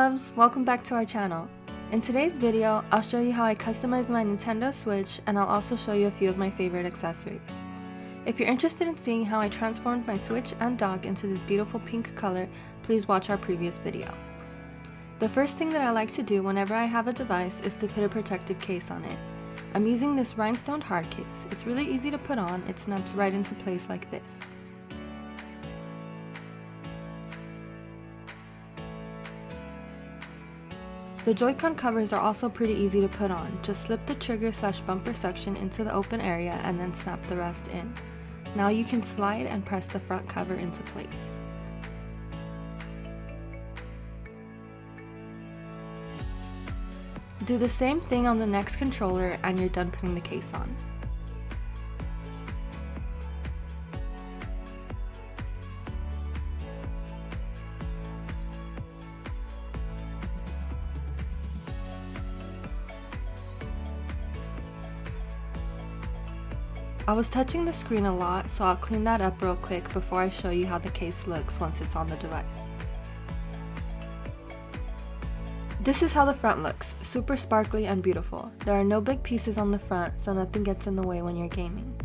loves! Welcome back to our channel. In today's video, I'll show you how I customized my Nintendo Switch, and I'll also show you a few of my favorite accessories. If you're interested in seeing how I transformed my Switch and dock into this beautiful pink color, please watch our previous video. The first thing that I like to do whenever I have a device is to put a protective case on it. I'm using this rhinestoned hard case. It's really easy to put on, it snaps right into place like this. The Joy-Con covers are also pretty easy to put on. Just slip the trigger/bumper section into the open area and then snap the rest in. Now you can slide and press the front cover into place. Do the same thing on the next controller and you're done putting the case on. I was touching the screen a lot, so I'll clean that up real quick before I show you how the case looks once it's on the device. This is how the front looks, super sparkly and beautiful. There are no big pieces on the front, so nothing gets in the way when you're gaming.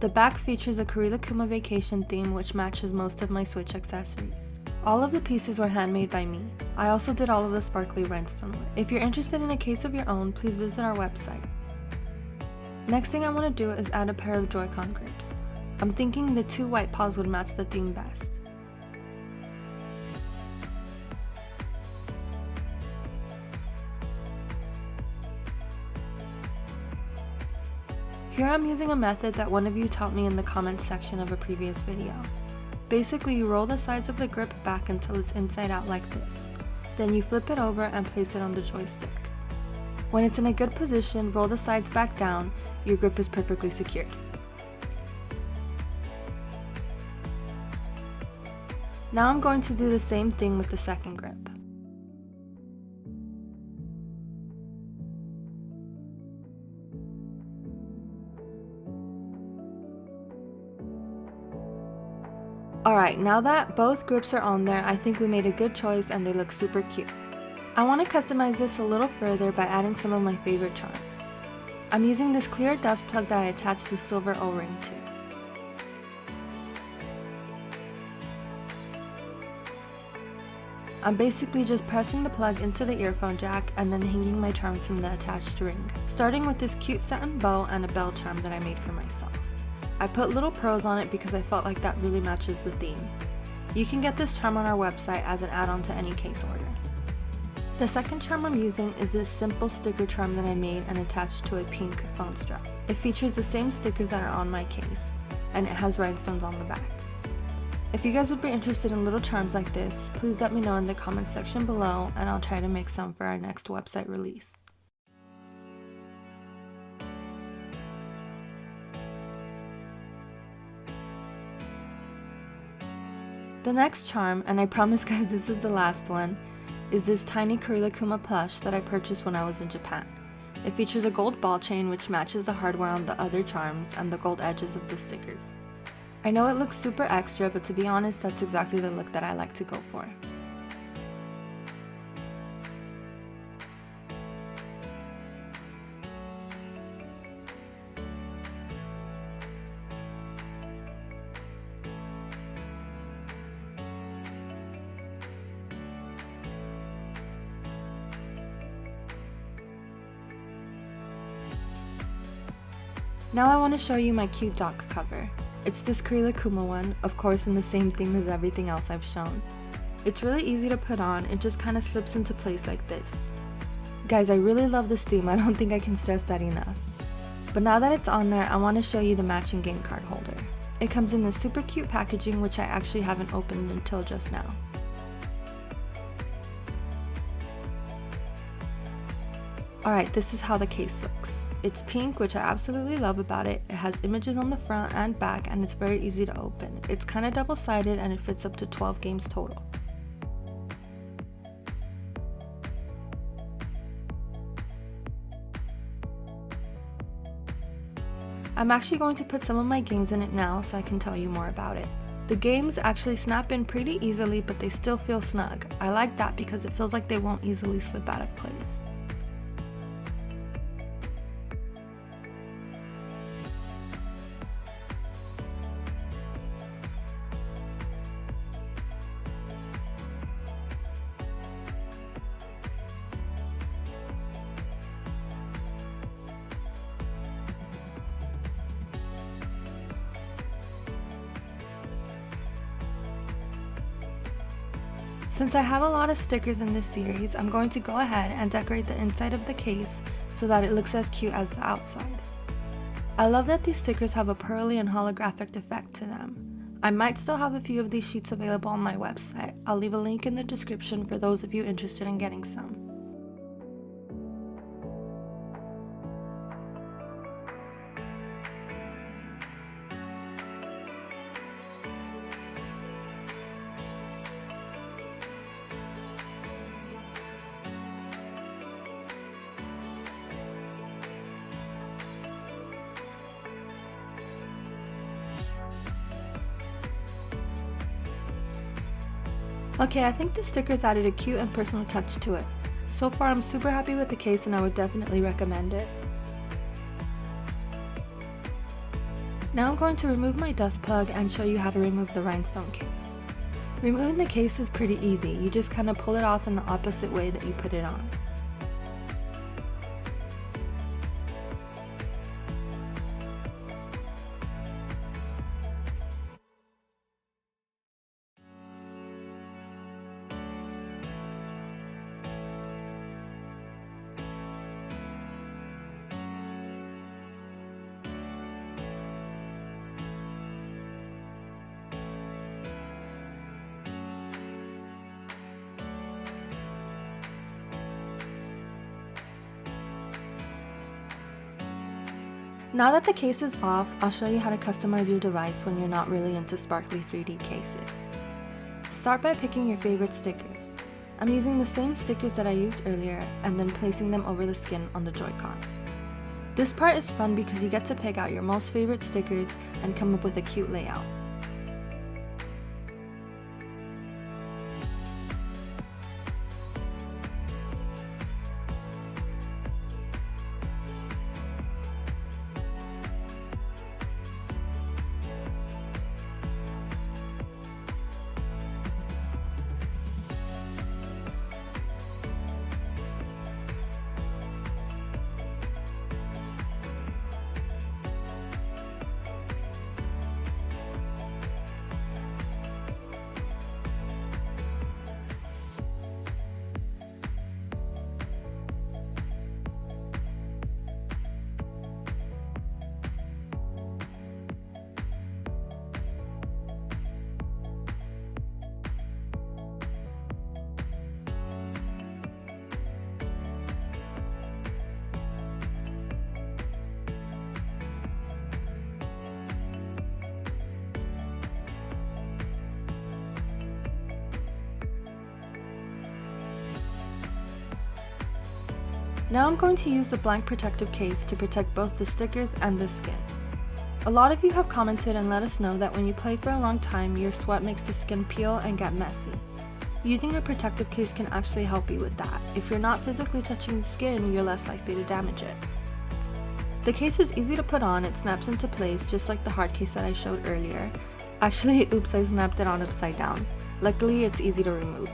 The back features a Korilakkuma vacation theme which matches most of my Switch accessories. All of the pieces were handmade by me. I also did all of the sparkly rhinestone work. If you're interested in a case of your own, please visit our website. Next thing I want to do is add a pair of Joy-Con grips. I'm thinking the two white paws would match the theme best. Here I'm using a method that one of you taught me in the comments section of a previous video. Basically, you roll the sides of the grip back until it's inside out like this. Then you flip it over and place it on the joystick. When it's in a good position, roll the sides back down. Your grip is perfectly secured. Now I'm going to do the same thing with the second grip. Alright, now that both grips are on there, I think we made a good choice and they look super cute. I want to customize this a little further by adding some of my favorite charms. I'm using this clear dust plug that I attached this silver O-ring to. I'm basically just pressing the plug into the earphone jack and then hanging my charms from the attached ring, starting with this cute satin bow and a bell charm that I made for myself. I put little pearls on it because I felt like that really matches the theme. You can get this charm on our website as an add-on to any case order. The second charm I'm using is this simple sticker charm that I made and attached to a pink phone strap. It features the same stickers that are on my case, and it has rhinestones on the back. If you guys would be interested in little charms like this, please let me know in the comments section below and I'll try to make some for our next website release. The next charm, and I promise guys this is the last one, is this tiny Korilakkuma plush that I purchased when I was in Japan. It features a gold ball chain which matches the hardware on the other charms and the gold edges of the stickers. I know it looks super extra, but to be honest, that's exactly the look that I like to go for. Now I want to show you my cute dock cover. It's this Korilakkuma one, of course in the same theme as everything else I've shown. It's really easy to put on, it just kind of slips into place like this. Guys, I really love this theme, I don't think I can stress that enough. But now that it's on there, I want to show you the matching game card holder. It comes in this super cute packaging which I actually haven't opened until just now. Alright, this is how the case looks. It's pink, which I absolutely love about it. It has images on the front and back and it's very easy to open. It's kind of double-sided and it fits up to 12 games total. I'm actually going to put some of my games in it now so I can tell you more about it. The games actually snap in pretty easily, but they still feel snug. I like that because it feels like they won't easily slip out of place. Since I have a lot of stickers in this series, I'm going to go ahead and decorate the inside of the case so that it looks as cute as the outside. I love that these stickers have a pearly and holographic effect to them. I might still have a few of these sheets available on my website. I'll leave a link in the description for those of you interested in getting some. Okay, I think the stickers added a cute and personal touch to it. So far I'm super happy with the case and I would definitely recommend it. Now I'm going to remove my dust plug and show you how to remove the rhinestone case. Removing the case is pretty easy, you just kind of pull it off in the opposite way that you put it on. Now that the case is off, I'll show you how to customize your device when you're not really into sparkly 3D cases. Start by picking your favorite stickers. I'm using the same stickers that I used earlier and then placing them over the skin on the Joy-Cons. This part is fun because you get to pick out your most favorite stickers and come up with a cute layout. Now I'm going to use the blank protective case to protect both the stickers and the skin. A lot of you have commented and let us know that when you play for a long time, your sweat makes the skin peel and get messy. Using a protective case can actually help you with that. If you're not physically touching the skin, you're less likely to damage it. The case is easy to put on, it snaps into place just like the hard case that I showed earlier. Actually, oops, I snapped it on upside down. Luckily, it's easy to remove.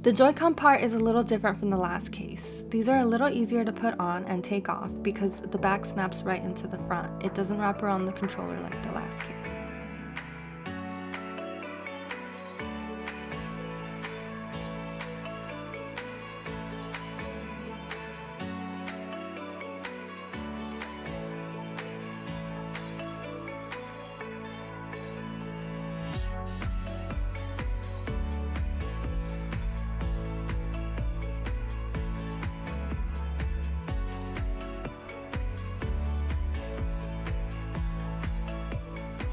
The Joy-Con part is a little different from the last case. These are a little easier to put on and take off because the back snaps right into the front. It doesn't wrap around the controller like the last case.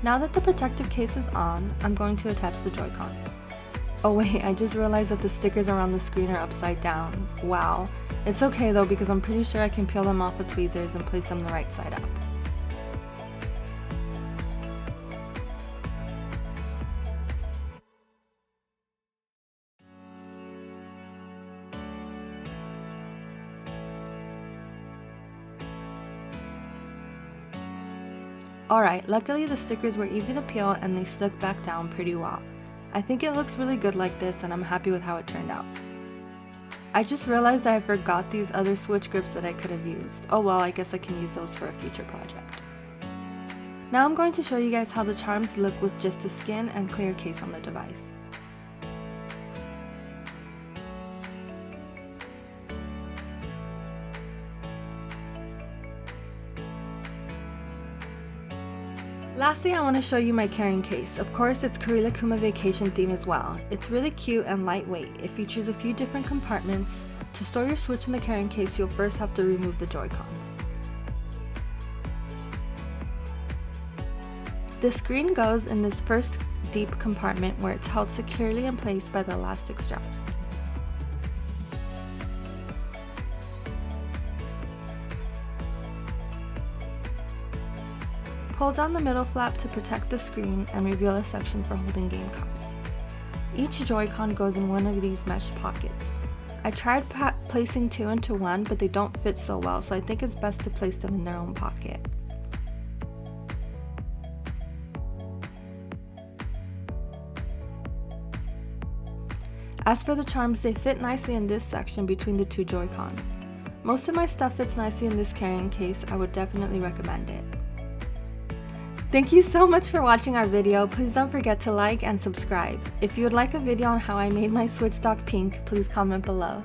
Now that the protective case is on, I'm going to attach the Joy-Cons. Oh wait, I just realized that the stickers around the screen are upside down. Wow. It's okay though, because I'm pretty sure I can peel them off with tweezers and place them the right side up. Alright, luckily the stickers were easy to peel and they stuck back down pretty well. I think it looks really good like this and I'm happy with how it turned out. I just realized I forgot these other switch grips that I could have used. Oh well, I guess I can use those for a future project. Now I'm going to show you guys how the charms look with just a skin and clear case on the device. Lastly, I want to show you my carrying case. Of course, it's Korilakkuma vacation theme as well. It's really cute and lightweight. It features a few different compartments. To store your Switch in the carrying case, you'll first have to remove the Joy-Cons. The screen goes in this first deep compartment where it's held securely in place by the elastic straps. Pull down the middle flap to protect the screen and reveal a section for holding game cards. Each Joy-Con goes in one of these mesh pockets. I tried placing two into one, but they don't fit so well, so I think it's best to place them in their own pocket. As for the charms, they fit nicely in this section between the two Joy-Cons. Most of my stuff fits nicely in this carrying case. I would definitely recommend it. Thank you so much for watching our video. Please don't forget to like and subscribe. If you would like a video on how I made my Switch dock pink, please comment below.